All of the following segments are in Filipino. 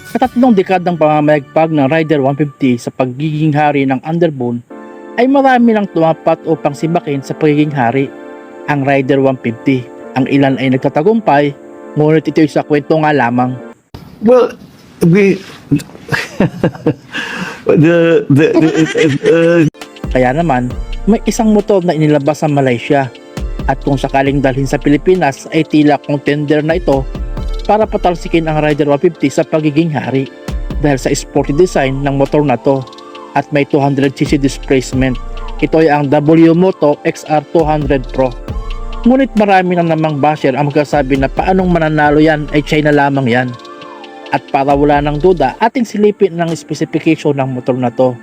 Sa 3 dekadang pamamayagpag ng Rider 150 sa pagiging hari ng Underbone, ay marami nang tumapat upang sibakin sa pagiging hari ang Rider 150. Ang ilan ay nagtatagumpay, ngunit ito'y sa kwento nga lamang. Well, we the Kaya naman, may isang motor na inilabas sa Malaysia at kung sakaling dalhin sa Pilipinas ay tila contender na ito para patalsikin ang Rider 150 sa pagiging hari dahil sa sporty design ng motor na to at may 200cc displacement. Ito ay ang W-Moto XR200 Pro. Ngunit marami na namang basher ang magsasabi na paanong mananalo yan ay China lamang yan. At para wala ng duda, ating silipin ng specification ng motor na to.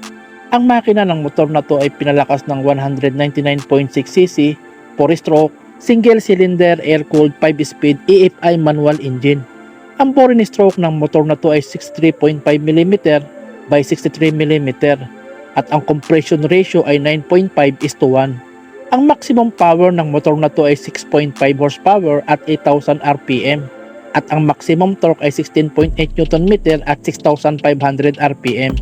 Ang makina ng motor na to ay pinalakas ng 199.6cc, 4-stroke, single cylinder, air-cooled 5-speed EFI manual engine. Ang bore ni stroke ng motor na to ay 63.5mm by 63mm at ang compression ratio ay 9.5:1. Ang maximum power ng motor na to ay 6.5 horsepower at 8,000 RPM at ang maximum torque ay 16.8 Nm at 6,500 RPM.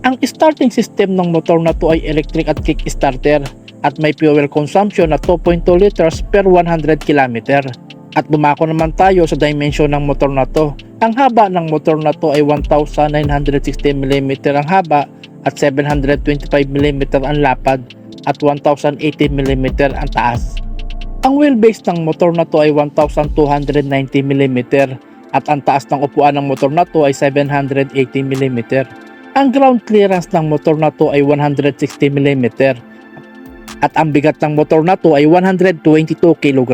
Ang starting system ng motor na to ay electric at kick starter at may fuel consumption na 2.2 liters per 100 km. At dumako naman tayo sa dimension ng motor na to. Ang haba ng motor na to ay 1,960mm ang haba at 725mm ang lapad at 1,080mm ang taas. Ang wheelbase ng motor na to ay 1,290mm at ang taas ng upuan ng motor na to ay 780mm. Ang ground clearance ng motor na to ay 160mm at ang bigat ng motor na to ay 122 kg.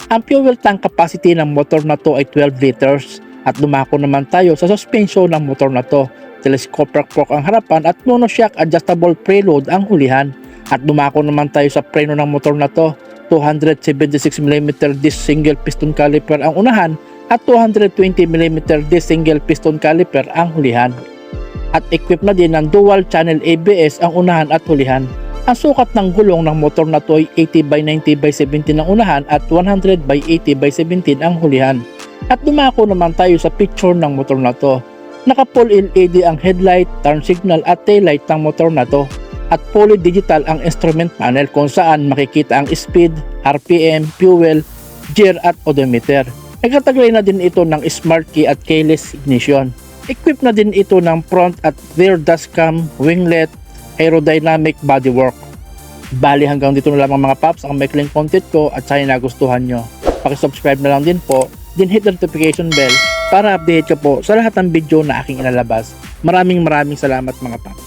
Ang fuel tank capacity ng motor na to ay 12 liters at dumako naman tayo sa suspension ng motor na to. Telescopic fork ang harapan at monoshock adjustable preload ang hulihan. At dumako naman tayo sa preno ng motor na to. 276mm disc single piston caliper ang unahan at 220mm disc single piston caliper ang hulihan. At equipped na din ng dual channel ABS ang unahan at hulihan. Ang sukat ng gulong ng motor na to ay 80/90/17 ang unahan at 100/80/17 ang hulihan. At dumako naman tayo sa picture ng motor na to. Naka full LED ang headlight, turn signal at taillight ng motor na to. At fully digital ang instrument panel kung saan makikita ang speed, RPM, fuel, gear at odometer. Nagkataglay na din ito ng smart key at keyless ignition. Equipped na din ito ng front at rear dashcam, winglet, aerodynamic bodywork. Bali hanggang dito na lamang mga paps ang maikling content ko at sana nagustuhan nyo. Pakisubscribe na lang din po, din hit the notification bell para update ka po sa lahat ng video na aking ilalabas. Maraming salamat mga paps.